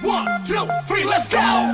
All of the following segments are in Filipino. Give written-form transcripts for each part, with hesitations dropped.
1, 2, 3, let's go!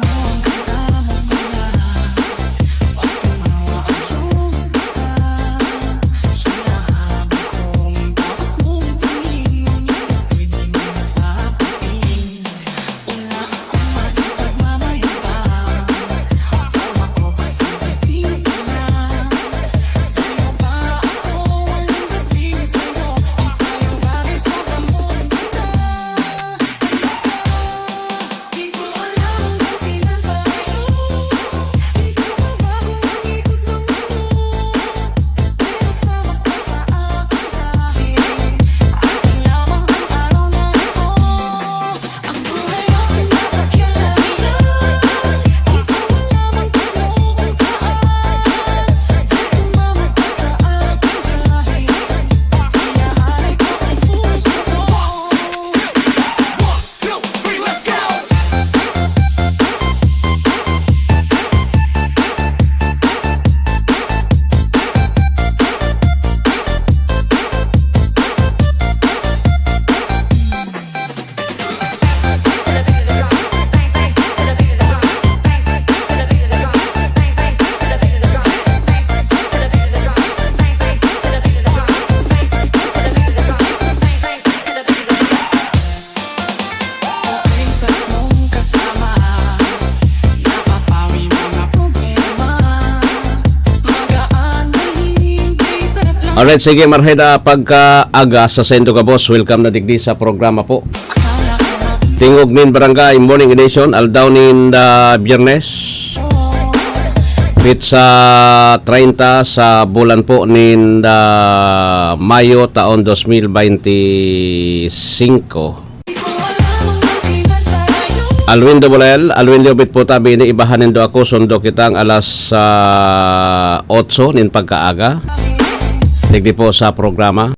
Alright, sige marheda pagka-aga sa Sendo ka boss. Welcome na digdi sa programa po. Tingog nin Barangay Morning Edition aldaw nin Biyernes. Pit sa 30 sa bulan po nin Mayo taon 2025. Alwin Dobulel, Alwin Liobit po tabi ni ibahanin do ako sundo kitang alas 8 nin pagkaaga. Digdi po sa programa.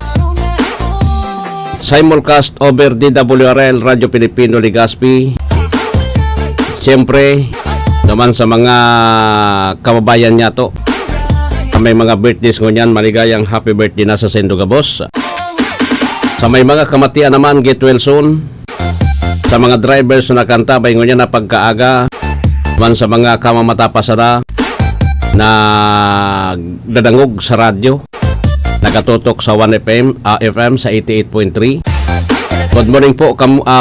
Simulcast over DWRL Radio Pilipino Legazpi. Siyempre, naman sa mga kababayan niya to. May mga birthdays ngunyan, maligayang happy birthday na sa Sendo ka boss. Sa may mga kamatian naman, get well soon. Sa mga drivers na nakantabay ngunyan na pagkaaga. Naman sa mga kamamatapasara na dadangog sa radyo. Nakatutok sa 1FM FM sa 88.3. Good morning po.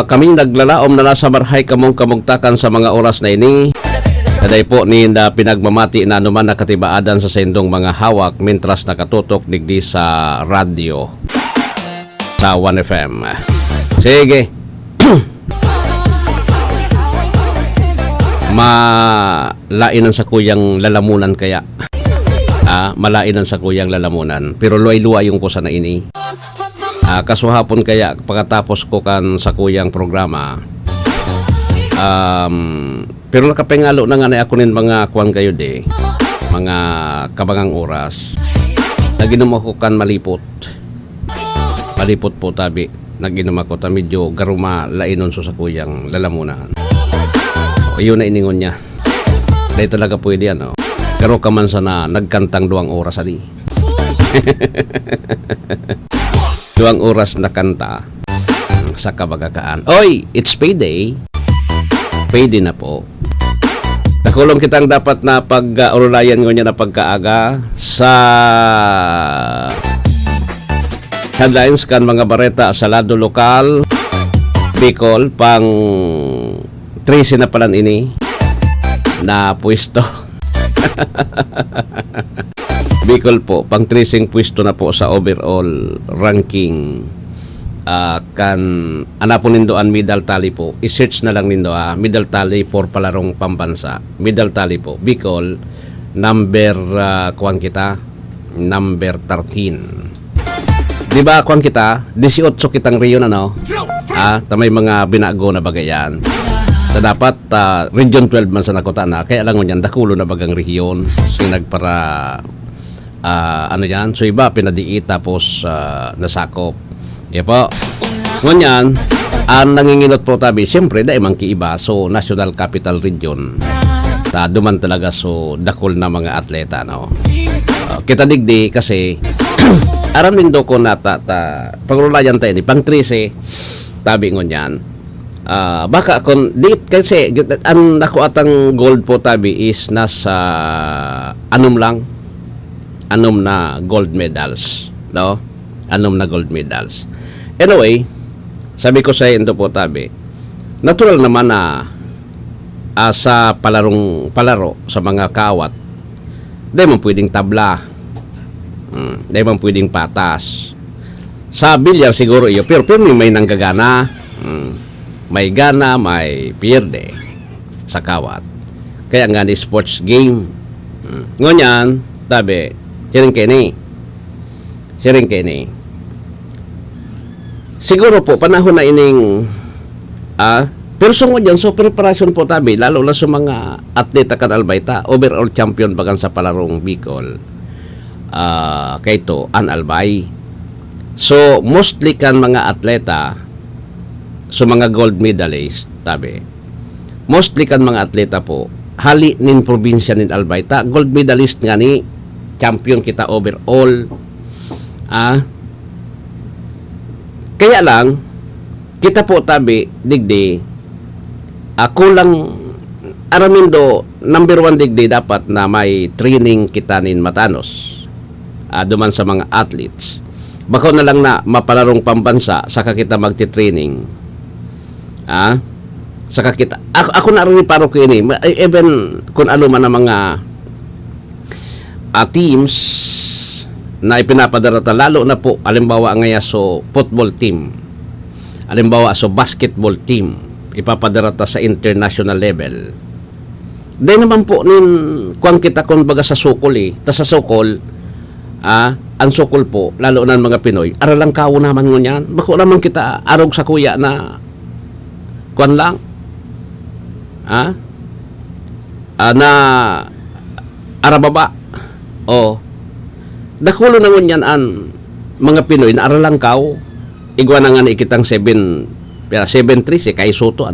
Kaming naglalaom na nasa marhay kamong kamugtakan sa mga oras na ini. Kaday po ni pinagmamati na anuman nakatibaadan sa sendong mga hawak mintras nakatutok digdi sa radyo sa 1FM. Sige. Malainan sa kuyang lalamunan kaya. Malainan sa kuyang lalamunan pero luay-luay yung kusa na ini. Kasuhapon kaya pagkatapos ko kan sa kuyang programa pero nakapengalo na nga na ako nin mga kuwan kayo de mga kabangang oras naginom ako kan malipot po tabi naginom ako ta medyo garuma lainon so sa kuyang lalamunan yun na iningon niya dahil talaga pwede yan pero kaman sana nagkantang 2 oras ali. 2 oras na kanta sa kabagakaan. Oy, it's payday. Payday na po. Nakulong kitang dapat na pag-urulayan ko niya na pagkaaga sa headlines kan mga bareta sa lado lokal Bicol pang 13 na palan ini na pwesto. Bicol po, pang 13 pwesto na po sa overall ranking. Kan anapon nindoan medal tally po. I-search na lang nindo medal tally for palarong pambansa. Medal tally po. Bicol number kuan kita number 13. Di ba kuan kita 18 kitang riyon tamay mga binago na bagayan. So, dapat region 12 man sa nakota na kaya lang ngunyan dakulo na bagang rehiyon pinagpara ano yan so iba pinadiit tapos nasakop po ngunyan ang nanginginot po tabi siyempre dahil mang kiiba so National Capital Region duman talaga so dakol na mga atleta kita digdi kasi aram nindo ko nata pagrulayan tayo ni pang 13 tabi ngunyan Baka kung di kasi ang naku atang gold po tabi is nasa anom na gold medals, no? Anom na gold medals. Anyway, sabi ko sa indo po tabi, natural naman na sa palaro sa mga kawat, di man pwedeng tabla, di man pwedeng patas. Sa bilyar siguro iyo, pero may nanggagana, may gana, may pierde sa kawat. Kaya nga ni sports game. Ngunyan, tabi, siring kini. Siguro po, panahon na ining, pero sungod yan, so preparation po tabi, lalo na sa mga atleta kan Albayta, overall champion bagan sa palarong Bicol, kayto An Albay. So, mostly kan mga atleta, so mga gold medalist, tabi, mostly kan mga atleta po, hali nin probinsya nin Albayta, gold medalist nga ni, champion kita overall. Kaya lang, kita po tabi, digdi, kulang, aramindo, number 1 digdi dapat na may training kita nin matanos, duman sa mga athletes. Bako na lang na mapalarong pambansa saka kita magti-training. Saka kita ako na rin paro ko ini even kung ano man ang mga teams na ipinapadarata, lalo na po alimbawa ngaya so football team, alimbawa so basketball team ipapadarata sa international level. Di naman po nin kuang kita kung baga sa sukol ta sa sukol ang sukol po, lalo na mga Pinoy, aralang kawo naman ngunyan. Bako naman kita arog sa kuya na kuan lang. Na arababa. Dakulo na ngunyan ang mga Pinoy na aralang kawo. Igwa na nga na ikitang 7-3 si Kai Soto,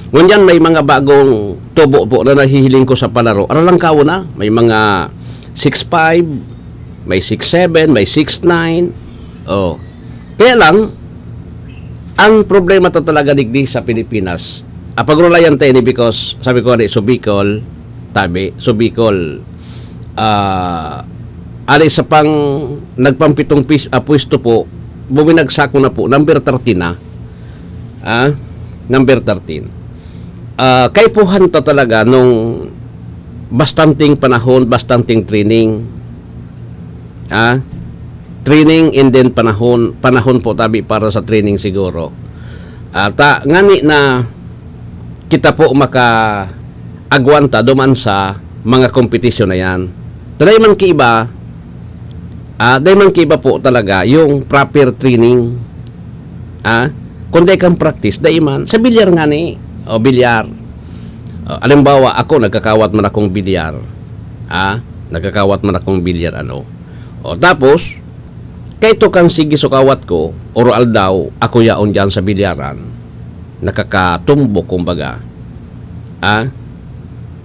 ngunyan may mga bagong tubo po na nahihiling ko sa palaro. Aralang kawo na. May mga 6'5", may 6'7", may 6'9". Kaya lang, ang problema to talaga digdi sa Pilipinas. Pagrulayan tayo ni because, sabi ko rin, Bicol, ali sa pang nagpampitong pwesto po, buminagsako na po, number 13 na. Number 13. Kay puhan to talaga nung bastanting panahon, bastanting training. Training and then panahon po tabi para sa training siguro. Ngani na kita po maka-agwanta duman sa mga kompetisyon na yan. Dahil man kiiba po talaga yung proper training. Kung di kang practice, dahil man sa bilyar nga ni, bilyar. Alimbawa, ako nagkakawat man akong bilyar. Nagkakawat man akong bilyar, tapos, kayto kang sige sukawat ko, oral daw, ako yaon dyan sa bilyaran, nakakatumbo, kumbaga.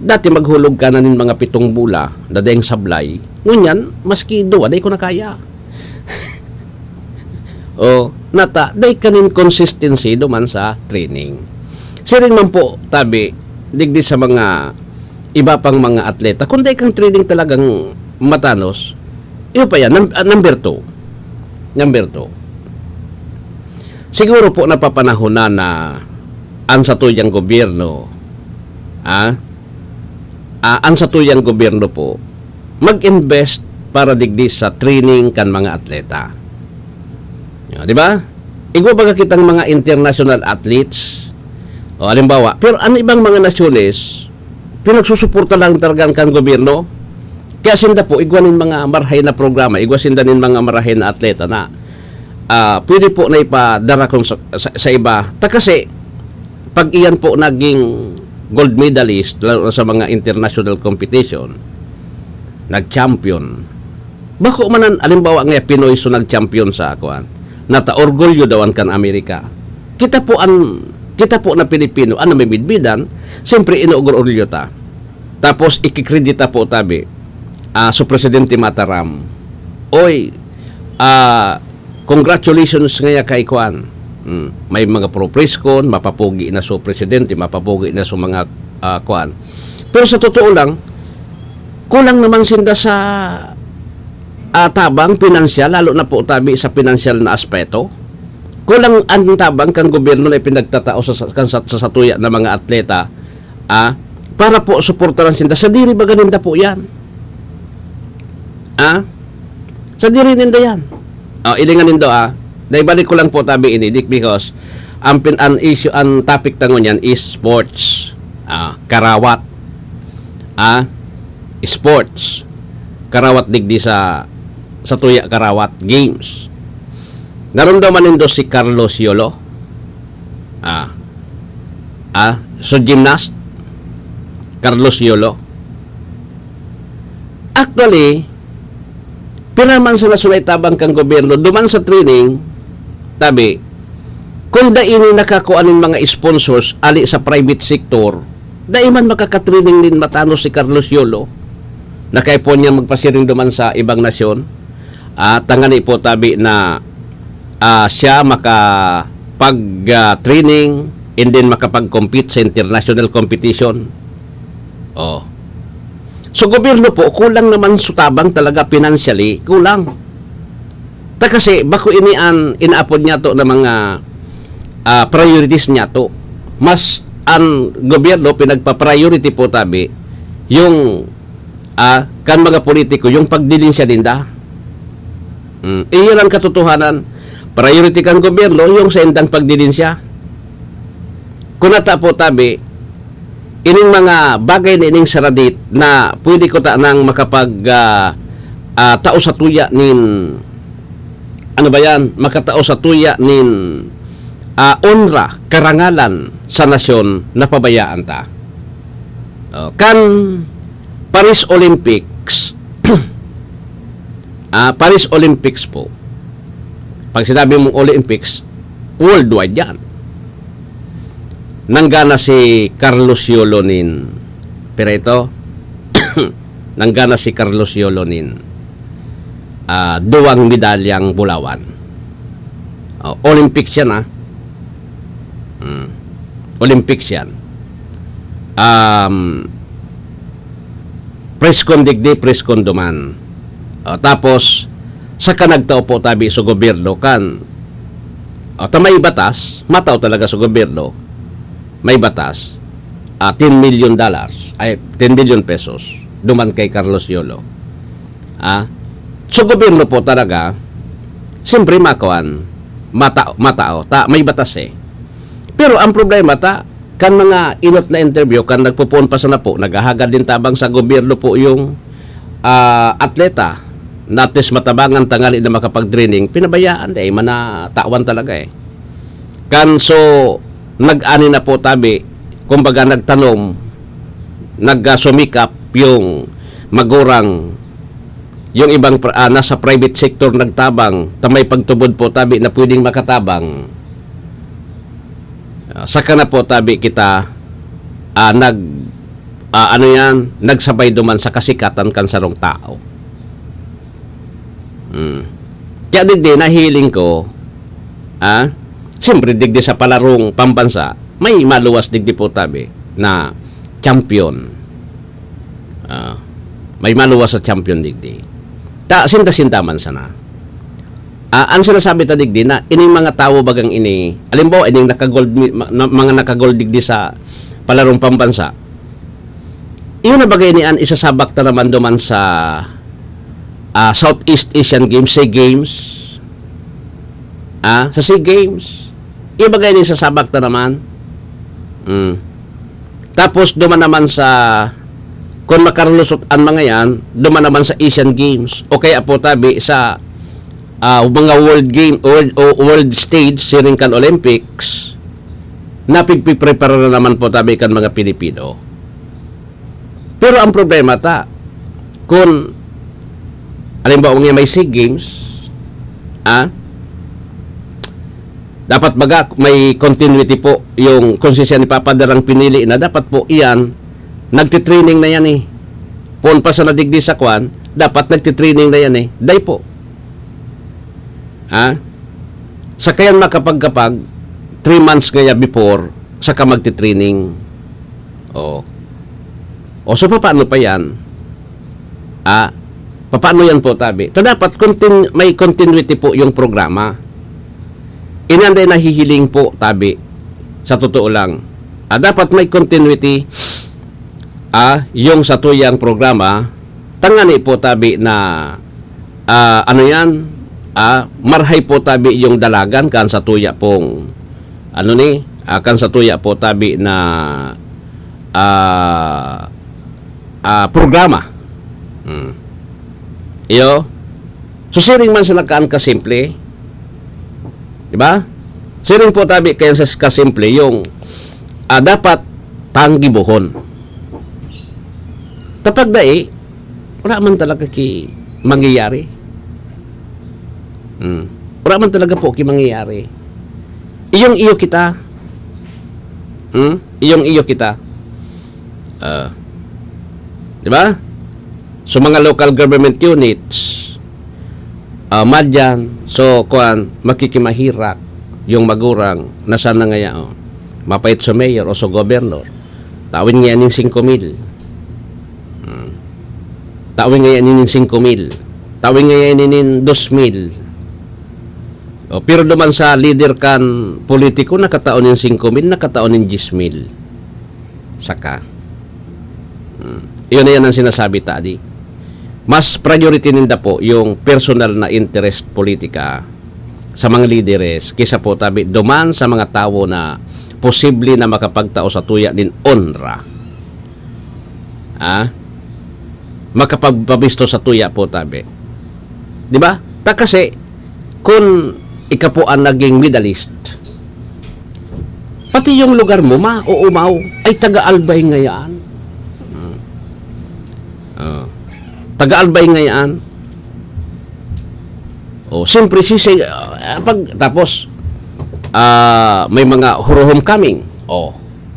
Dati maghulog ka na nin mga 7 bula, dadayang sablay, ngunyan, maski doa, day ko na kaya. Day kanin consistency duman sa training. Sirin man po, tabi, digdi sa mga iba pang mga atleta, kung day kang training talagang matanos, yun pa yan, number 2. Siguro po napapanahon na ang satuyang gobyerno, ang satuyang gobyerno po, mag-invest para digdi sa training kan mga atleta. Di ba? Igwa baga kitang mga international athletes, halimbawa, pero ang ibang mga nasyones, pinagsusuporta lang talagang kan gobyerno. Kaya sinda po, igwanin mga marahay na programa, igwasindanin mga marahay na atleta na pwede po na ipadara kung sa iba. Kasi, pag iyan po naging gold medalist lalo sa mga international competition, nag-champion. Bako manan, alimbawa nga Pinoy so nag-champion sa akuan. Nata orgulyo dawan kan Amerika. Kita po na Pilipino, may bidbidan, siyempre inuugor-orgulyo ta. Tapos ikikredita po tabi. So Presidente Mataram, congratulations ngaya kay Kwan, May mga pro-preskon, mapapugi na so presidente, mapapugi na so mga kuan. Pero sa totoo lang, kulang naman sinda sa tabang pinansyal, lalo na po tabi sa pinansyal na aspeto. Kulang ang tabang kan gobyerno na pinagtatao sa satuya ng mga atleta para po suportahan sinda. Sa diri ba ganinda po yan? Sa diri ninda yan. Ilingan nindo dahil balik ko lang po tabi inidik because ang issue, ang topic tangon yan is sports. Karawat. Sports. Karawat digdi sa tuya karawat games. Naramdaman nindo si Carlos Yolo. So gymnast Carlos Yolo. Actually, pinaman sa nasulay tabang kang gobyerno duman sa training tabi kung daini nakakuanin mga sponsors ali sa private sector, daiman makakatraining din matano si Carlos Yolo na kay po niya magpasiring duman sa ibang nasyon. Tangani po tabi na siya makapag-training and then makapag-compete sa international competition. So gobyerno po, kulang naman sutabang talaga financially, kulang. Kasi bako inaapod niya to ng mga priorities niya to. Mas ang gobyerno pinagpa-priority po tabi yung kan mga politiko, yung pagdilinsya dinda. Iyan ang katotohanan. Priority kan gobyerno yung sa indang pagdilinsya. Kunata po tabi ining mga bagay na ining saradit na pwede ko ta nang makapag tao sa tuya nin makatao sa tuya nin onra, karangalan sa nasyon na pabayaan ta. Kan Paris Olympics Paris Olympics po, pag sinabi mong Olympics, worldwide yan. Nanggana si Carlos Yolo nin, pero ito nanggana si Carlos Yolo nin 2 medalyang bulawan. Olympics yan Olympics yan. Preskon digdi, preskon duman. Tapos sa kanagtao po tabi sa gobyerno kan may batas, mataw talaga sa gobyerno, may batas, $10 million, ay 10 million pesos duman kay Carlos Yolo. So gobyerno po talaga siyempre makawan matao may batas pero ang problema kan mga inot na interview kan nagpupon pa sa na po, naghahagad din tabang sa gobyerno po yung atleta natis matabangan tangali na makapag-training, pinabayaan manatawan talaga kan so nag-ani na po tabi, kumbaga nagtanong, nagsumikap yung magurang, yung ibang nasa private sector nagtabang, tamay pagtubod po tabi na pwedeng makatabang. Saka na po tabi kita nagsabay duman sa kasikatan kan sarong tao. Kaya digdi nahiling ko siyempre digdi sa palarong pambansa may maluwas digdi po tabi na champion. May maluwas sa champion digdi sinta-sintaman sana. Ang sinasabi ta digdi na ining mga tao bagang ini alimbawa ining mga nakagold digdi sa palarong pambansa, iyon na bagay niyan isasabak ta naman duman sa Southeast Asian Games, SEA Games. Sa SEA Games, ibagay ni sa sabak ta naman. Tapos duman naman sa kung makarulusot ang mga yan, duman naman sa Asian Games o kaya po tabi sa mga world stage siring kan Olympics na pigpiprepara na naman po tabi kan mga Pilipino. Pero ang problema kung halimbawa may SEA Games, dapat baga may continuity po yung kung siya ni papadarang pinili na dapat po iyan nagtitraining na yan pon pa sa nadigdi sa kwan dapat nagtitraining na yan day po sa kayan makapagkapag 3 months ngaya before saka magti-training. O so paano pa yan? Paano yan po tabi? Dapat may continuity po yung programa. Inanday nahihiling po tabi. Sa totoo lang. Dapat may continuity yung sa tuyang programa. Tangani po tabi na ano yan? Marhay po tabi yung dalagan kan sa tuya pong kan sa tuya po tabi na programa. Iyo. So siring man sila kaan kasimple. Diba? Siring po tabi kaya sa kasimple yung dapat tanggibuhon. Kapag dai, wala man talaga ki mangyayari. Wala man talaga po ki mangyayari. Iyong iyo kita. Iyong iyo kita. Diba? So mga local government units madyan, so kuan makikimahirak yung magurang nasa na ngaya mapait sa mayor o sa gobernador. Tawin nga ning 5,000. Tawin nga ning 5,000. Tawin nga ning 2,000. Pero duman sa leader kan politiko nakataon ning 5,000, nakataon ning 10,000. Saka iyon na yan ang sinasabi tadi. Mas priority ninda po yung personal na interest politika sa mga lideres kaysa po tabi duman sa mga tao na posible na makapagtao sa tuya din onra. Makapagpabisto sa tuya po tabi. Di ba? Kasi kung ika po ang naging medalist, pati yung lugar mo umaw ay taga-albay ngayaan. Taga-albay ngayaan. Siyempre tapos may mga homecoming.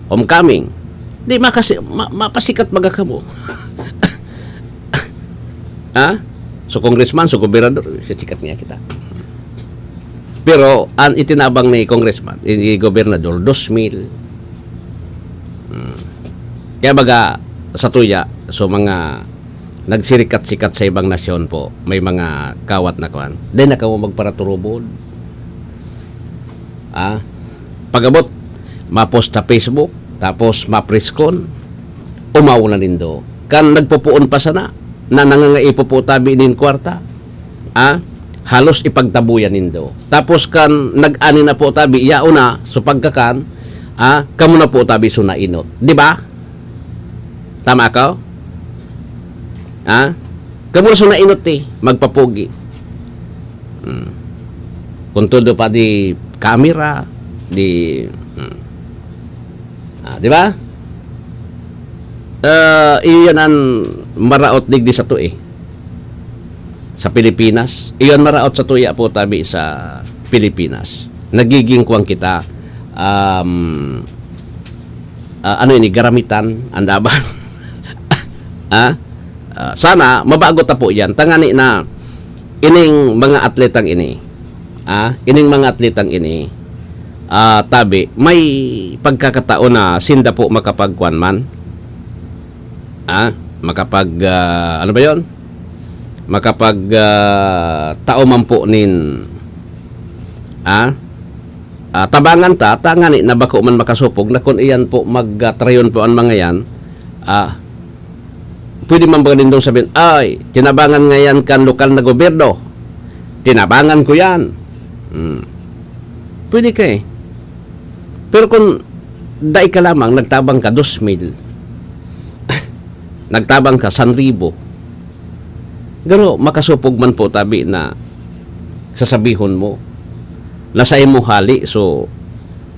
Homecoming. Di mapasikat baga ka mo. So congressman, so gobernador, sikat niya kita. Pero ang itinabang ni congressman, ni gobernador 2,000. Kaya baga sa tuya, so mga nagsirikat-sikat sa ibang nasyon po, may mga kawat na kuan. Then nakaw magparaturubod. Pagabot ma-post sa Facebook, tapos ma-preskon, umaw na nindo. Kan nagpupuon pa sana na nangangaipo po tabi nin kwarta. Halos ipagtabuyan nindo. Tapos kan nag-ani na po tabi yauna so pagkakan, kamo na po tabi sunainot. Di ba? Tama ka? Kamu na inot magpapugi. Kung todo pa di camera, di di ba? Iyon ang maraot digdi sa tuwi. Sa Pilipinas. Iyon maraot sa tuya po tabi sa Pilipinas. Nagiging kuwang kita garamitan, andaban. Sana mabago ta po yan. Tangani na ining mga atletang ini. Ining mga atletang ini tabi may pagkakataon na sinda po makapagkuan man. Ano ba 'yon? Makapag tao man po nin tabangan tangani na bako man makasupog na kun iyan po magtrayon po ang mga yan. Pwede man ba nindong sabihin, ay, tinabangan ngayon kan lokal na gobyerno. Tinabangan ko yan. Pwede ka Pero kung dai ka lamang, nagtabang ka 2,000. Nagtabang ka 1,000. Gano, makasupog man po tabi na sasabihon mo. Lasay mo hali, so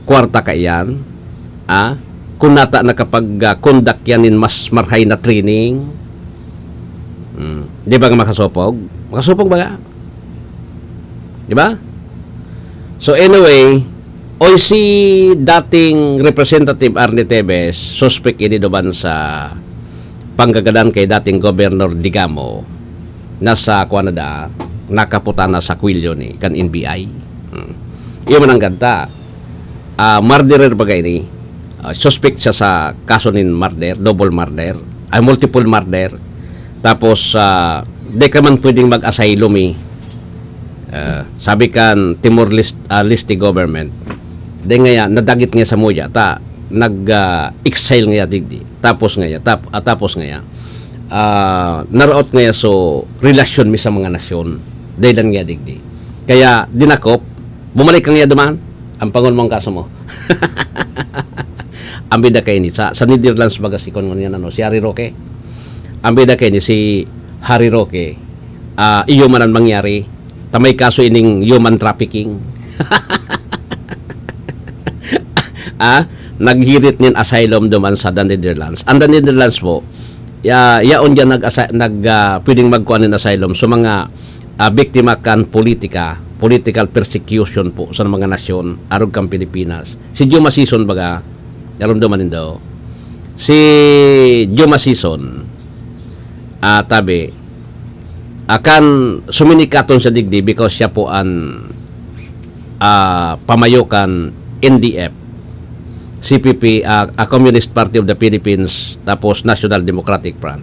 kwarta ka yan. Kung nata na kapag conduct yanin mas marhay na training, di ba nga makasupog? Makasupog ba nga? Di ba? So anyway, si dating Representative Arnie Tevez, suspect ini doban sa panggagadan kay dating Governor Digamo, nasa nakaputa na sa kwilyo ni kan NBI. Iyon man ang ganda. murderer bagay ni. Suspect siya sa kaso nin murder, double murder, multiple murder. Tapos di ka man pwedeng mag-asylum eh. Sabi kan Timor-Leste government. Di nga nadagit nga sa moya ta nag-exile nga digdi. Tapos nga naroot nga so relasyon mi sa mga nasyon. Dahil nga digdi. Kaya dinakop, bumalik ka nga duman ang pangon mong kaso mo. Ang bida kay ni sa Netherlands baga si kon nga si Harry Roque. Ang bida kay ni si Harry Roque. Iyo man ang mangyari. Tamay kaso ining human trafficking. Naghirit nin asylum duman sa the Netherlands. Ang the Netherlands po, yaon dyan pwedeng magkuhan ng asylum so mga biktima kan political persecution po sa mga nasyon arog kang Pilipinas. Si Juma Sison baga, yaron duman daw. Si Juma Sison, tabi, akan suminikaton sa digdi because siya po ang pamayokan NDF, CPP, a Communist Party of the Philippines, tapos National Democratic Front.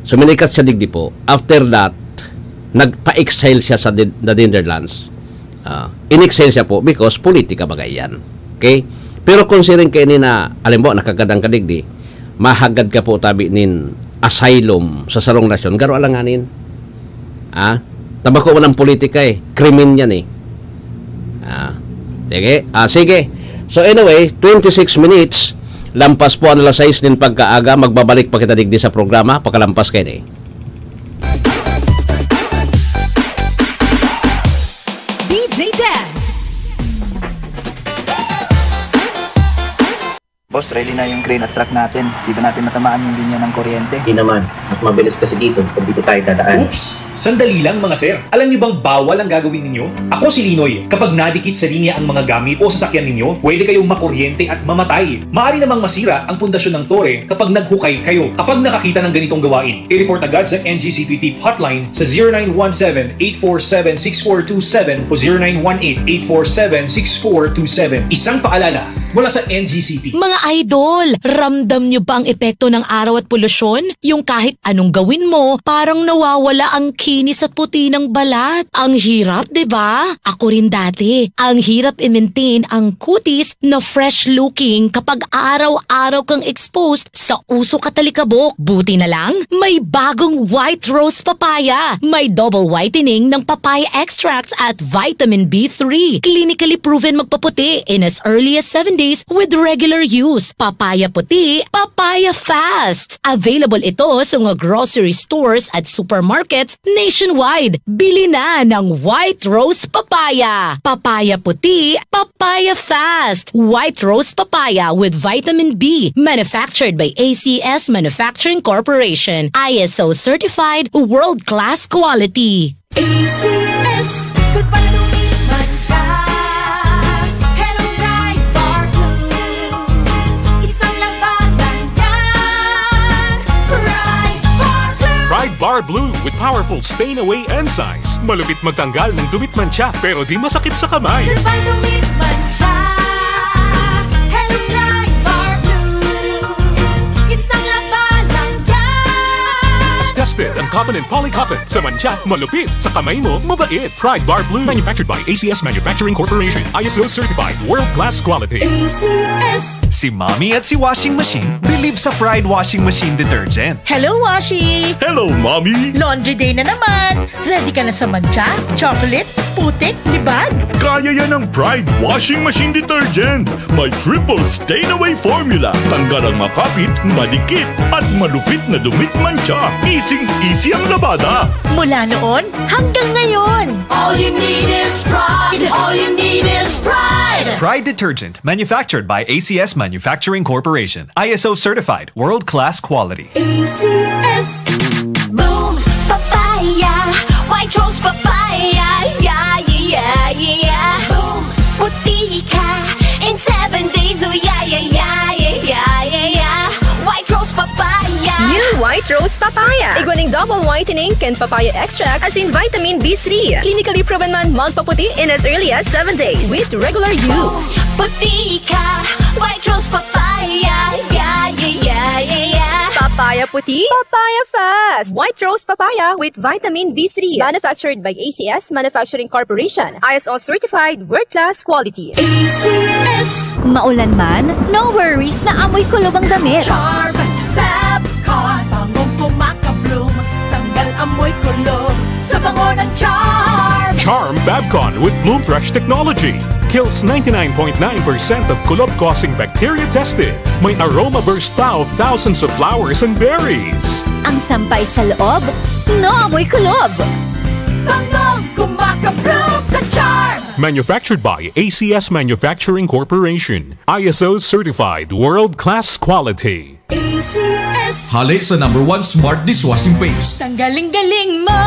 Suminikat siya digdi po. After that, nagpa-exile siya sa the Netherlands. In-exile siya po because politika bagay yan. Okay? Pero considering kayo na, alam mo, nakagadang kadigdi, mahagad ka po tabi nin asylum sa sarong nasyon. Garo alanganin. Tabako mo ng politika eh. Krimen yan eh. Sige. So anyway, 26 minutes. Lampas po ang alas 6 din pagkaaga. Magbabalik pa kita digdi sa programa. Pagkalampas kayo eh. DJ Dance. Boss, ready na yung crane at truck natin. Di ba natin matamaan yung linya ng kuryente? Hindi naman. Mas mabilis kasi dito pag dito tayo dadaan. Oops! Sandali lang mga sir. Alam niyo bang bawal ang gagawin ninyo? Ako si Linoy. Kapag nadikit sa linya ang mga gamit o sasakyan ninyo, pwede kayong makuryente at mamatay. Maaari namang masira ang pundasyon ng tore kapag naghukay kayo. Kapag nakakita ng ganitong gawain, i-report agad sa NGCP Tip Hotline sa 0917-847-6427 o 0918-847-6427. Isang paalala mula sa NGCP. Mga idol, ramdam nyo ba ang epekto ng araw at polusyon? Yung kahit anong gawin mo, parang nawawala ang kinis at puti ng balat. Ang hirap, diba? Ako rin dati. Ang hirap i-maintain ang kutis na fresh looking kapag araw-araw kang exposed sa usok at talikabok. Buti na lang, may bagong White Rose Papaya. May double whitening ng papaya extracts at vitamin B3. Clinically proven magpaputi in as early as 7 days with regular use. Papaya puti, papaya fast. Available ito sa mga grocery stores at supermarkets nationwide. Bili na ng White Rose Papaya. Papaya puti, papaya fast. White Rose Papaya with vitamin B. Manufactured by ACS Manufacturing Corporation. ISO certified, world-class quality. ACS, goodbye to me, mancha. Hello, Pride Bar Blue. Isang labanan yan. Pride Bar Blue. Pride Bar Blue with powerful stain-away enzymes. Malupit magtanggal ng dumit mancha pero di masakit sa kamay. Goodbye to me, mancha. Hello, Pride Bar Blue. Isang labanan yan. As tested ang cotton and polycotton. Sa mancha, malupit. Sa kamay mo, mabait. Pride Bar Blue. Manufactured by ACS Manufacturing Corporation. ISO certified. World-class quality. ACS. Si Mommy at si Washing Machine believe sa Pride Washing Machine Detergent. Hello, Washi! Hello, Mommy! Laundry day na naman! Ready ka na sa mancha, chocolate, putik, libag? Kaya yan ang Pride Washing Machine Detergent. May triple stain-away formula. Tanggal ang makapit, madikit, at malupit na dumit mancha. Easy ang labada. Mula noon hanggang ngayon. All you need is pride. All you need is pride. Pride Detergent, manufactured by ACS Manufacturing Corporation. ISO certified, world-class quality. ACS. Boom, papaya. White Rose Papaya. Yeah, yeah, yeah. Boom, puti ka. In 7 days, oh yeah, yeah, yeah, yeah, yeah, yeah. White Rose Papaya. New White White Rose Papaya. Iguaning double whitening and papaya extract as in vitamin B3. Clinically proven man magpaputi in as early as 7 days with regular use. Puti ka, White Rose Papaya. Yeah, yeah, yeah, yeah, yeah. Papaya puti, papaya fast. White Rose Papaya with vitamin B3. Manufactured by ACS Manufacturing Corporation. ISO certified world-class quality. ACS. Maulan man, no worries na amoy kulob ang damit. Charm Fabcon, bangong kumaka-bloom. Tanggal amoy kulob sa bango ng Charm. Charm Fabcon with Bloom Fresh technology. Kills 99.9% of kulob-causing bacteria tested. May aroma burst pa of thousands of flowers and berries. Ang sampay sa loob, no amoy kulob. Bangong kumaka-bloom sa Charm. Manufactured by ACS Manufacturing Corporation. ISO certified world-class quality. ACS. Hali sa #1 smart dishwashing paste. Tanggaling-galing mo.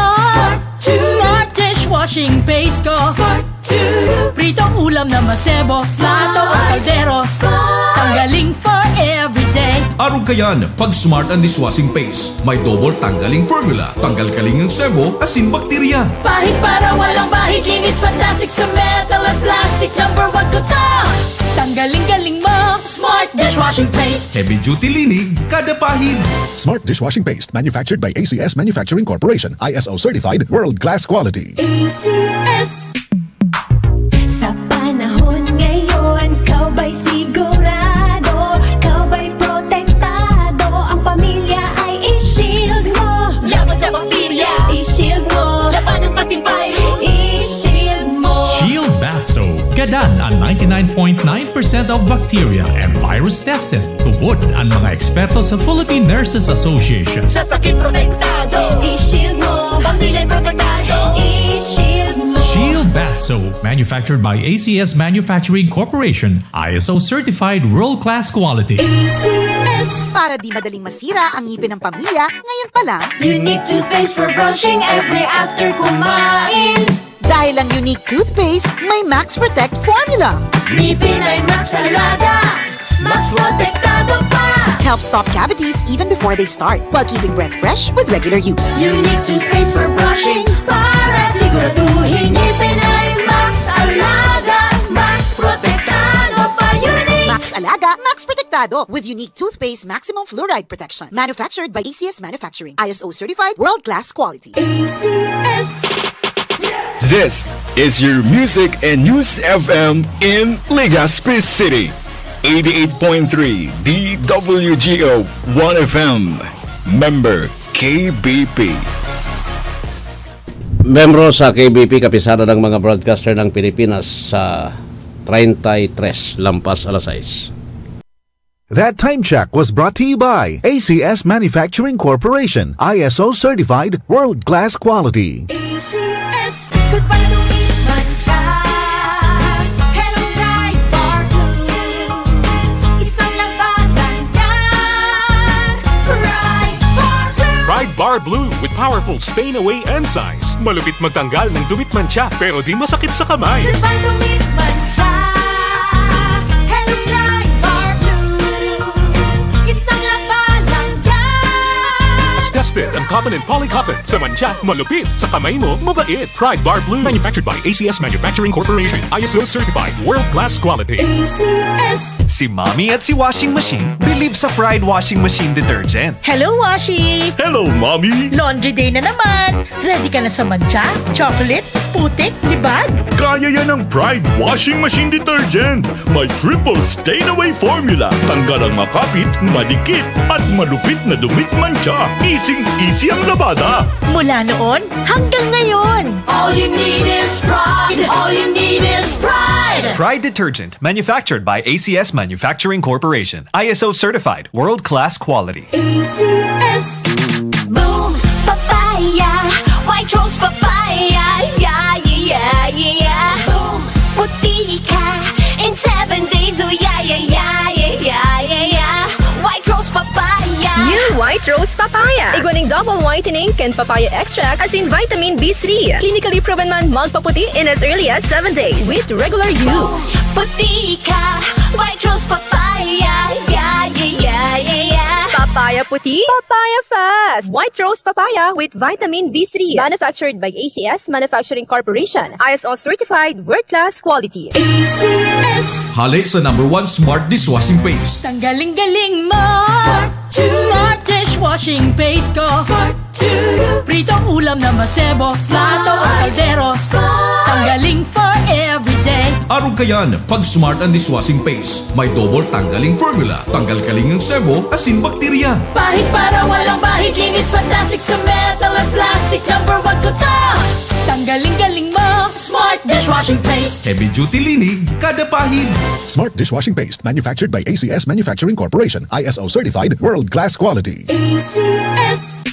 Smart dishwashing paste ko. Smart 2. Pritong ulam na masebo. Plato o kaldero. Tanggaling for everyday. Arog kayan, pag smart ang dishwashing paste, may double tanggaling formula. Tanggal kaling ng sebo, asin bakterya. Bahid para walang bahid. Linis fantastic sa metal at plastic. #1 ko to. Tanggaling-galing mo. Smart dishwashing paste. Heavy duty linig, kada pahid. Smart dishwashing paste manufactured by ACS Manufacturing Corporation. ISO certified world-class quality. ACS. Sa panahon ngayon, kau ba'y sigurado? Kau ba'y protektado? Ang pamilya ay i-shield mo. Laban sa bakterya. I-shield mo. Laban ng pati virus. I-shield mo. Shield Bath Soap. Gadan ang 99.9% of bacteria and virus tested. Tubod ang mga eksperto sa Philippine Nurses Association. Sa sakit protektado. I-shield mo. Pamilya protektado. I-shield mo. Shield Bath Soap. Manufactured by ACS Manufacturing Corporation. ISO certified world-class quality. ACS. Para di madaling masira ang ngipin ng pamilya, ngayon pa lang, Unique toothpaste for brushing every after kumain. dahil ang unique toothpaste, may Max Protect formula. Ngipin ay Max Alaga. Max Protektado pa. Helps stop cavities even before they start, while keeping breath fresh with regular use. Unique toothpaste for brushing para siguraduhin ngipin ay Max Alaga. Max Protektado pa. Unique Max Alaga, Max Protectado with unique toothpaste maximum fluoride protection. Manufactured by ACS Manufacturing. ISO certified world-class quality. ACS. This is your Music and News FM in Legazpi City. 88.3 DWGO 1FM. Member KBP. Membro sa KBP, kapisada ng mga broadcaster ng Pilipinas sa 33 lampas alas 6. That time check was brought to you by ACS Manufacturing Corporation, ISO certified world-class quality. ACS. Goodbye to me, Mancha. Hello, Bright Bar Blue. Isang labanan yan. Bright Bar Blue. Pride Bar Blue with powerful stain-away enzymes. Malupit magtanggal ng dumit mancha pero di masakit sa kamay. Goodbye to me, Mancha. Hello, Bright Bar Blue. Isang labanan yan. As tested ang cotton and polycotton. Sa mancha, malupit. Sa kamay mo, mabait. Pride Bar Blue. Manufactured by ACS Manufacturing Corporation. ISO certified world-class quality. ACS. Si Mommy at si Washing Machine believe sa Pride Washing Machine Detergent. Hello, Washi! Hello, Mommy! Laundry day na naman. Ready ka na sa mancha, chocolate, putik, libag? Kaya yan ang Pride Washing Machine Detergent. May triple stain-away formula. Tanggal ang makapit, madikit, at malupit na dumit mancha. Easy ang labada. Mula noon hanggang ngayon. All you need is pride. All you need is pride. Pride Detergent, manufactured by ACS Manufacturing Corporation. ISO certified world-class quality. ACS. Boom, papaya. White Rose Papaya. Yeah, yeah, yeah, yeah. Boom, puti ka. In 7 days, oh yeah, yeah, yeah, yeah, yeah, yeah, yeah. White Rose Papaya. New White Rose Papaya. Iguaning double whitening and papaya extract as in vitamin B3. Clinically proven man magpaputi in as early as 7 days with regular use. Puti ka. White Rose Papaya. Yeah, yeah, yeah, yeah, yeah. Papaya Papaya puti, papaya fast. White rose papaya with vitamin B3. Manufactured by ACS Manufacturing Corporation. ISO certified world-class quality. ACS. Halik sa #1 Smart Dishwashing Paste. Tanggaling-galing mo. Smart dishwashing paste ko. Pritong ulam na masebo, plato o kaldero. Tanggaling for everyday. Arog kayan, pag Smart and Dishwashing Paste, may double tanggaling formula. Tanggal kaling ng sebo, asin bakterya. Bahid para walang bahid, linis fantastic sa metal at plastic. #1 ko to. Tanggaling-galing mo. Smart dishwashing paste. Heavy duty linig, kada pahid. Smart Dishwashing Paste, manufactured by ACS Manufacturing Corporation. ISO certified, world-class quality. ACS.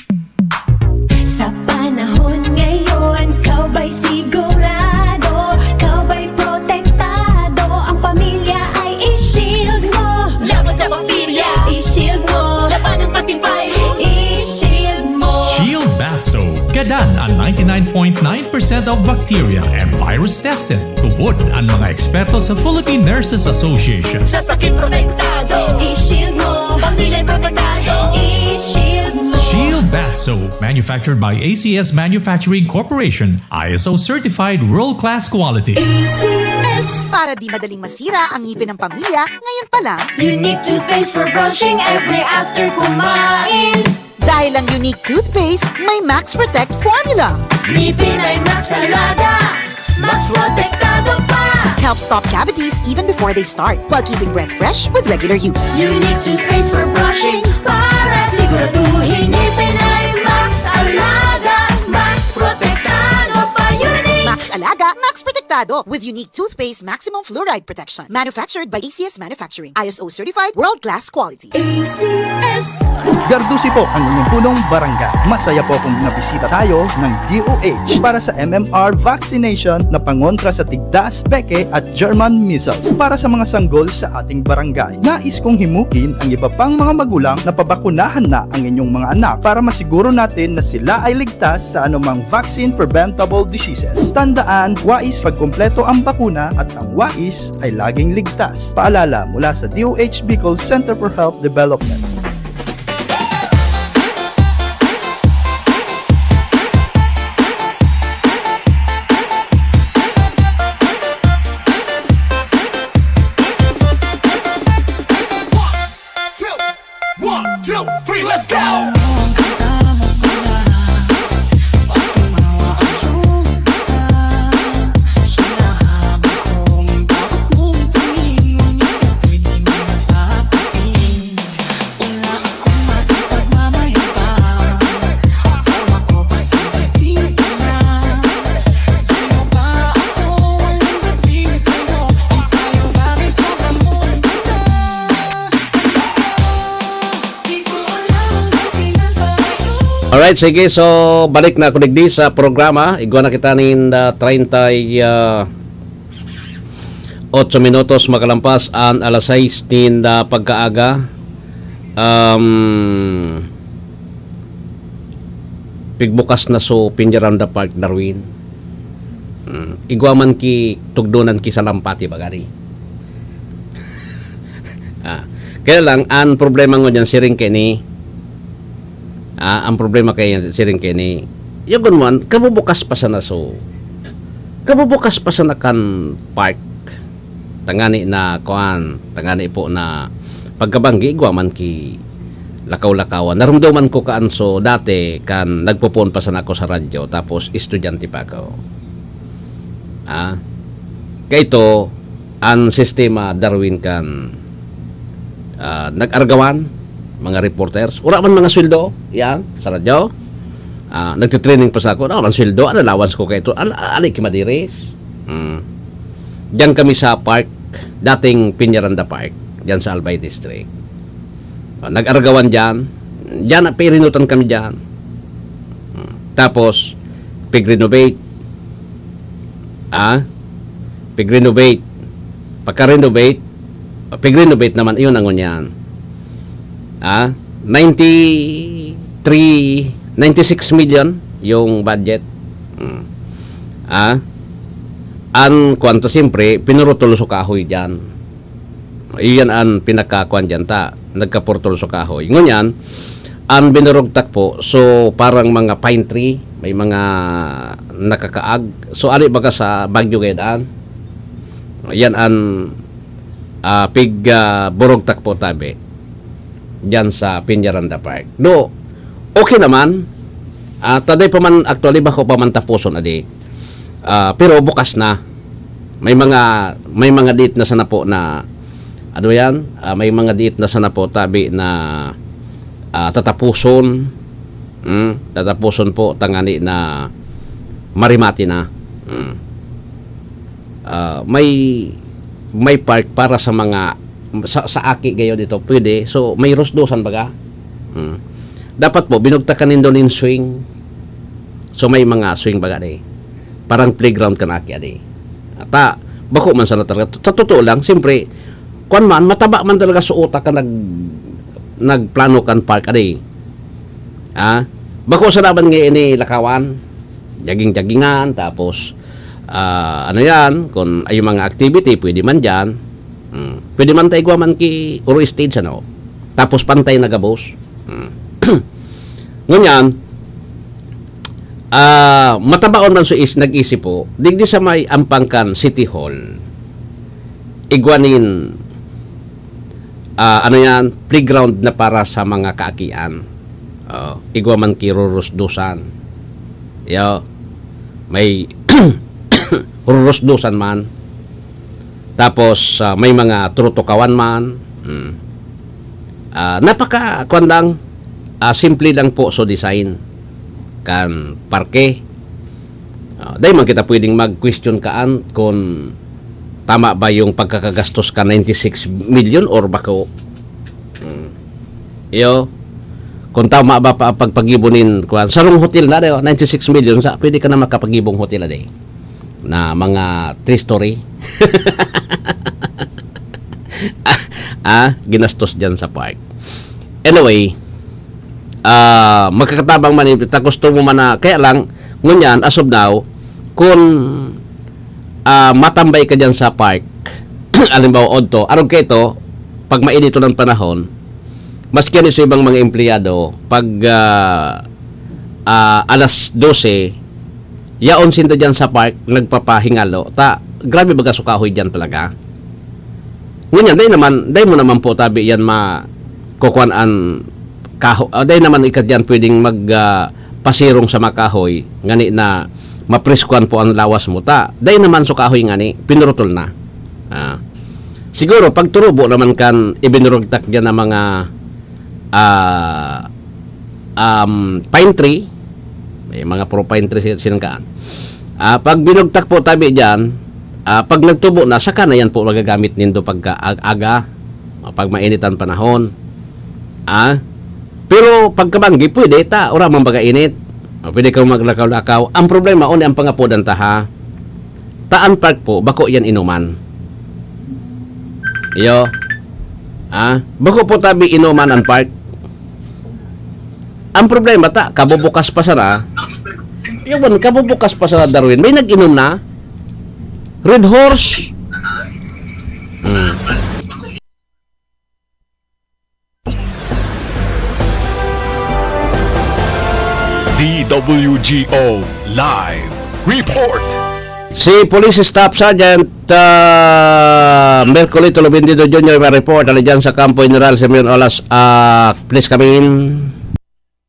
Sa panahon ngayon, kau ba'y sigurado? Kau ba'y protektado? Ang pamilya ay i-shield mo. Laban sa bakterya, i-shield mo. Laban ng pating virus, i-shield mo. Shield Bath Soap. Gadan ang 99.9% of bacteria and virus tested. Tubod ang mga eksperto sa Philippine Nurses Association. Sa sakit protektado, i-shield mo. Pamilya protektado, i-shield mo. Shield Bath Soap, manufactured by ACS Manufacturing Corporation, ISO certified world-class quality. ACS. Para di madaling masira ang ngipin ng pamilya, ngayon pa lang, Unique toothpaste for brushing every after kumain. Dahil ang unique toothpaste, may Max Protect formula. ngipin ay Max Alaga. Max protektado pa. Helps stop cavities even before they start, while keeping breath fresh with regular use. Unique toothpaste for brushing para siguraduhin ngipin ay Max Alaga. Max protektado pa. Unique Max Alaga, Max Protectado with unique toothpaste maximum fluoride protection. Manufactured by ACS Manufacturing. ISO certified world-class quality. ACS. Gardusi po ang inyong punong barangay. Masaya po kung nabisita tayo ng DOH para sa MMR vaccination na pangontra sa tigdas, peke at German measles para sa mga sanggol sa ating barangay. Nais kong himukin ang iba pang mga magulang na pabakunahan na ang inyong mga anak para masiguro natin na sila ay ligtas sa anumang vaccine preventable diseases. Tandaan, wais pagkumpleto ang bakuna at ang wais ay laging ligtas. Paalala mula sa DOH Bicol Center for Health Development. One, two, three, let's go! Alright, sige. So, balik na ako digdi sa programa. Igwa na kita nin 38 minutos makalampas ang alas 6 din pagkaaga. Pigbukas na so Pinjaranda Park, Darwin. Igwa man ki tugdonan ki sa lampati bagari. Kaya lang, ang problema ngo dyan, siring kini, ang problema kay siring kini, yung gunman, kabubukas pa sa naso. Kabubukas pa sa nakan park. Tangani na kuan, tangani po na pagkabanggi, igwa man ki lakaw-lakawan. Narumduman ko kaanso dati kan nagpupon pa sa nako sa radyo, tapos estudyante pa ako. Kaya ito, ang sistema Darwin kan nag-argawan mga reporters, ura man mga sweldo yan sa radyo, nagtitraining pa sa ako, ang sweldo, allowance ko kayo ito, alay kimadiris. Diyan kami sa park, dating Piñaranda Park, diyan sa Albay District. Nag-argawan diyan pirinutan kami diyan. Tapos pig-renovate, pagka-renovate, pig-renovate naman, iyon ang ngunyan. 96 million yung budget. Ang kwanta siyempre, pinurutol sa kahoy dyan. Iyan ang pinakakuan dyan ta. Nagkapurtol sa kahoy. Ngunyan, ang binurugtak po, so parang mga pine tree, may mga nakakaag. So ali baga sa Baguio Gaydaan. Yan ang burugtak po tabi. Diyan sa Peñaranda Park. Do, okay naman. Taday pa man actually bako pa man tapuson adi. Pero bukas na. May mga date na sana po na ano yan? May mga date na sana po tabi na tatapuson. Tatapuson po tangani na marimati na. May park para sa mga sa aki gayo dito pwede. So may rusdosan baga. Dapat po binugtakan nindo nin swing. So may mga swing baga di. Parang playground kan aki adi. Ata bako man sana talaga. Sa totoo lang, siyempre kuan man mataba man talaga sa utak ka nagplano kan park adi. Bako sa laban nga ini lakawan, jogging-joggingan, tapos ano yan, kung ay mga activity pwede man dyan. Pwede man tayo man ki Uro Stage ano. Tapos pantay na gabos. Ngunyan, matabaon man so nag-isip po, digdi sa may Ampangkan City Hall, igwanin, ano yan, playground na para sa mga kaakian. Igwa man ki Rurusdusan. May Rurusdusan man. Tapos may mga turutukawan man. Napaka kwandang simple lang po so design kan parke. Dahil man kita pwedeng mag-question kaan kung tama ba yung pagkakagastos ka 96 million or bako. Kung tama ba pagpagibonin kuan sarong hotel na dayo 96 million sa pwede ka na makapagibong hotel na day na mga 3 story. Ginastos dyan sa park. Anyway, magkakatabang man ta gusto mo man na kaya lang ngunyan as of now kung matambay ka dyan sa park alimbawa odto aron kay ito pag mainito ng panahon maski sa ibang mga empleyado pag alas 12 yaon sinta dyan sa park nagpapahingalo grabe baga sukahoy dyan talaga. Ngunyan day mo naman po tabi yan kukuanan day naman ikadyan pwedeng pasirong sa makahoy ngani na mapreskuan po ang lawas mo day naman sukahoy ngani pinurutol na. Siguro pag turubo naman kan ibinurugtak dyan ng mga pine tree, may mga pro pine tree sinangkaan. Pag binugtak po tabi dyan, pag nagtubo na, saka na yan po magagamit nindo pagka-aga, pag mainitan panahon. Pero pagkabanggi, pwede ora man baga init. Pwede kang maglakaw-lakaw. Ang problema, ang pangapodan Taan Park po, bako yan inuman. Bako po tabi inuman ang park. Ang problema kabubukas pa sana. Kabubukas pa sana Darwin. May nag-inom na. Red Horse. DWGO Live Report. Si Police Staff Sergeant Mercolito Lubindido Jr. may report dyan sa Campo General Simeon Olas. Please come in.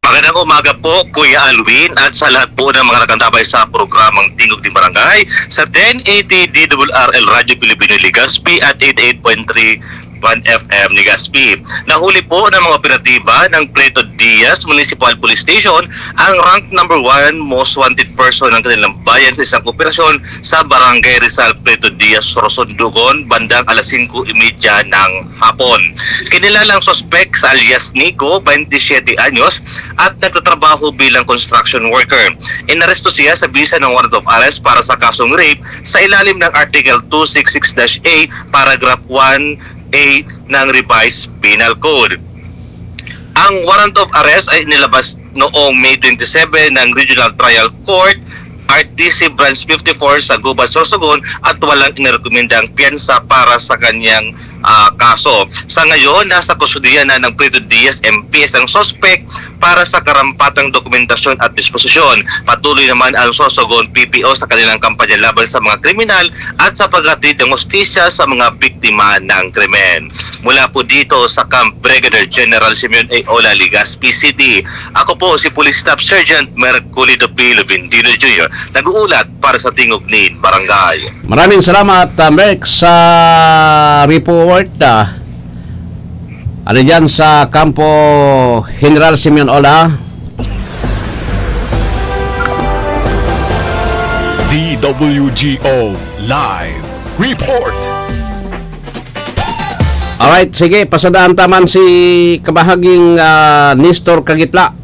Magandang umaga po, Kuya Alwin, at sa lahat po ng mga nakantabay sa programang Tingog ng Barangay sa 1080 DWRL Radio Pilipino Legazpi at 88.3 FM Legazpi. Nahuli po ng mga operatiba ng Preto Diaz Municipal Police Station ang rank number 1 most wanted person ng kanilang bayan sa isang operasyon sa Barangay Rizal Preto Diaz, Rosundugon, bandang alas 5:30 ng hapon. Kinilalang suspect sa alias Nico, 27 anyos, at nagtatrabaho bilang construction worker. Inaresto siya sa bisa ng warrant of arrest para sa kasong rape sa ilalim ng Article 266-A, Paragraph 1A ng Revised Penal Code. Ang warrant of arrest ay nilabas noong May 27 ng Regional Trial Court, RTC Branch 54 sa Gubat, Sorsogon, at walang inirekomendang piyansa para sa kanyang kaso. Sa ngayon, nasa kustudiya na ng Prieto Diaz MPS ang suspect para sa karampatang dokumentasyon at disposisyon. Patuloy naman ang Sorsogon PPO sa kanilang kampanya laban sa mga kriminal at sa paghatid ng hustisya sa mga biktima ng krimen. Mula po dito sa Camp Brigadier General Simeon A. Ola, Legazpi City, ako po si Police Staff Sergeant Merculido P. Lubindino Jr. nag-uulat para sa Tingog Nin Barangay. Maraming salamat, Merc, sa report. Ano dyan sa Kampo General Simeon Ola? DWGO Live Report. Alright, sige, pasadaan taman si kabahaging Nestor Kagitla.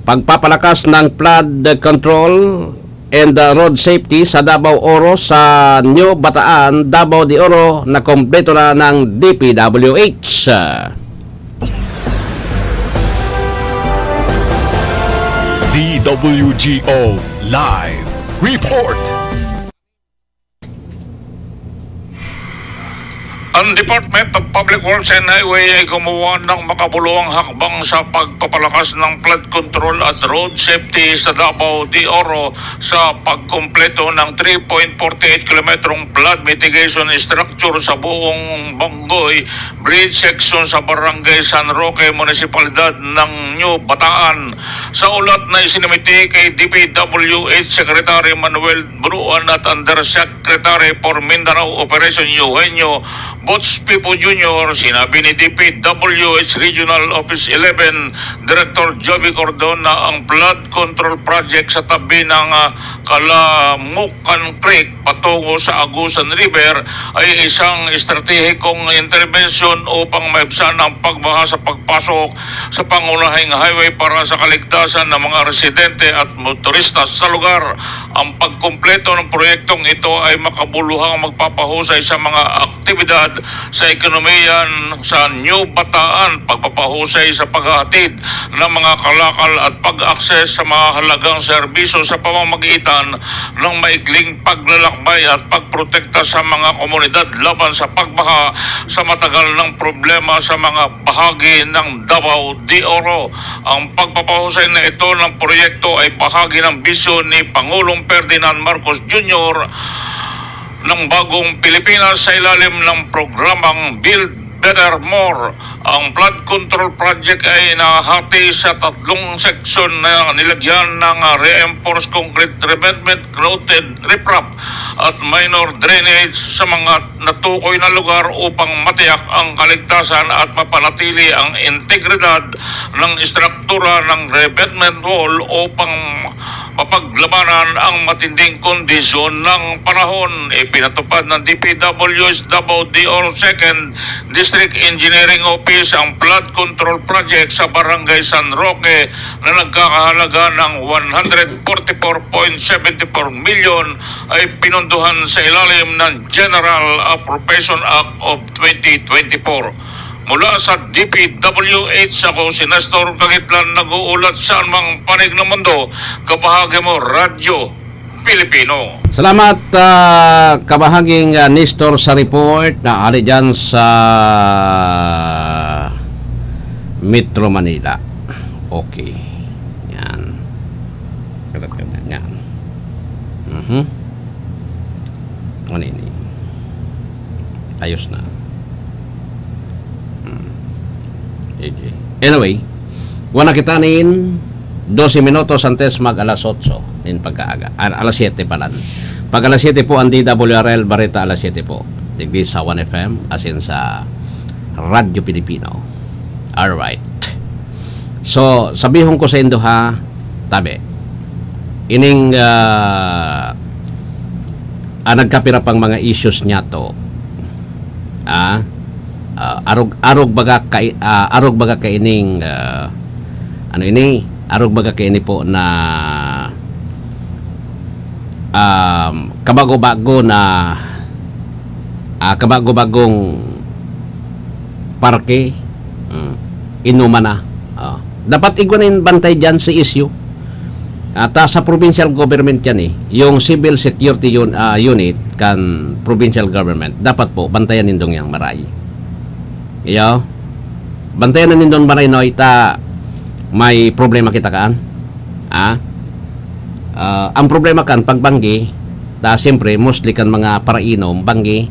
Pagpapalakas ng flood control and road safety sa Davao Oro sa New Bataan, Davao de Oro na kompleto na ng DPWH. DWGO Live Report. Ang Department of Public Works and Highway ay gumawa ng makabuluhang hakbang sa pagpapalakas ng flood control at road safety sa Davao de Oro sa pagkumpleto ng 3.48 kilometrong flood mitigation structure sa buong Banggoy Bridge section sa Barangay San Roque, Munisipalidad ng New Bataan. Sa ulat na isinimiti kay DPWH Secretary Manuel Bruan at Undersecretary for Mindanao Operation Eugenio Bots Pipo Jr., sinabi ni DPWH Regional Office 11 Director Joby Cordon na ang flood control project sa tabi ng Kalamukan Creek patungo sa Agusan River ay isang estratehikong intervention upang maibsan ang pagbaha sa pagpasok sa pangunahing highway para sa kaligtasan ng mga residente at motorista sa lugar. Ang pagkumpleto ng proyektong ito ay makabuluhang magpapahusay sa mga aktibidad sa ekonomiyan sa New Bataan, pagpapahusay sa paghahatid ng mga kalakal at pag-akses sa mga halagang serbisyo sa pamamagitan ng maikling paglalakbay at pagprotekta sa mga komunidad laban sa pagbaha sa matagal ng problema sa mga bahagi ng Davao de Oro. Ang pagpapahusay na ito ng proyekto ay bahagi ng bisyon ni Pangulong Ferdinand Marcos Jr. ng bagong Pilipinas sa ilalim ng programang Build Better More. Ang flood control project ay nahati sa 3 seksyon na nilagyan ng reinforced concrete revetment, grouted riprap at minor drainage sa mga natukoy na lugar upang matiyak ang kaligtasan at mapanatili ang integridad ng istruktura ng revetment wall upang mapaglabanan ang matinding kondisyon ng panahon. Ipinatupad ng DPWH Davao de Oro 2nd District Engineering Office ang flood control project sa Barangay San Roque na nagkakahalaga ng 144.74 million ay pinunduhan sa ilalim ng General Appropriation Act of 2024. Mula sa DPWH, ako si Nestor Kagitlan, nag-uulat sa anumang panig ng mundo. Kabahagi mo, Radyo Pilipino. Salamat, kabahaging Nestor, sa report na ari dyan sa Metro Manila. Okay. Yan. Yan. Ano ini? Ayos na. Anyway, wala kita nin 12 minutos antes mag alas 8 in pagkaaga. Alas 7 palan. Pag alas 7 po ang DWRL Barita, alas 7 po. Digdi sa 1FM as in sa Radyo Pilipino. Alright. So, sabihon ko sa indo ha, tabi. Ining nagkapira pang mga issues niya to. Arog baga kaining ano ini, arog baga kaini po na kabago-bago na kabago-bagong parke, inuman na. Dapat igwanin bantay dyan sa issue. At sa provincial government yan yung civil security unit kan provincial government, dapat po bantayan nindong yang maray. Iyo, bantayan na nindong maray no, ita may problema kita kaan. Ang problema kan pagbanggi, siyempre mostly kan mga parainom, banggi,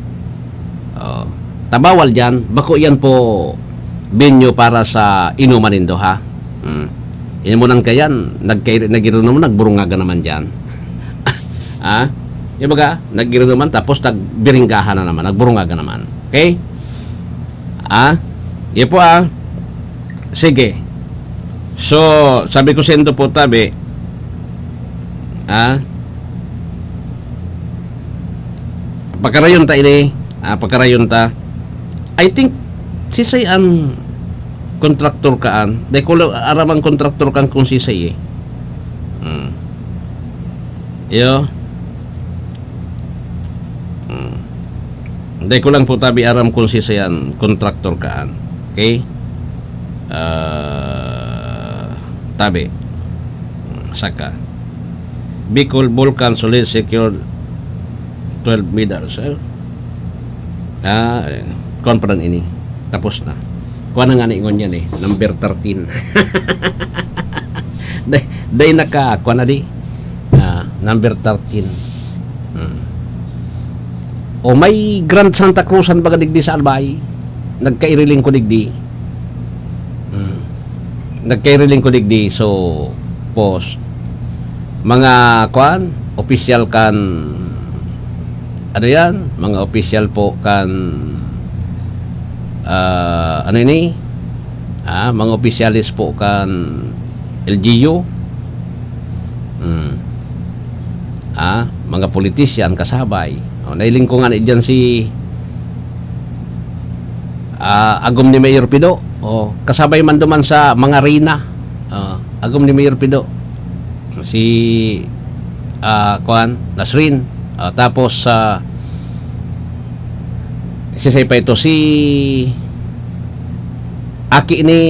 tabawal dyan, bako yan po venue para sa inuman nindo ha. Yan mo nang kayan, nagirunom, nagburungaga naman dyan. Yung baga, nagirunom tapos nagbiringgahan na naman, nagburungaga naman. Okay? Yan po sige. So, sabi ko sa inyo po tabi, pagkarayon ta ini, pagkarayon ta, I think, sisayan kontraktor kaan, dahil ko aramang kontraktor kan kung sisay dahil ko lang po tabi aram kung sisayan kontraktor kaan. Okay? Tabi saka Bicol Vulcan Solid Secure 12 meters confident ini tapos na kuha na nga ningon yan number 13 day naka kuha na di number 13 may Grand Santa Cruzan baga digdi sa Albay, nagkairiling ko digdi so post mga kuan official kan ano yan, mga official po kan ano ini mga opisyalis po kan LGU, mga politisyan kasabay. Nailing ko nga dyan si agom ni Mayor Pido, kasabay man duman sa mga rina, agom ni Mayor Pido si kuan Nasrin, tapos sisay pa ito si aki ni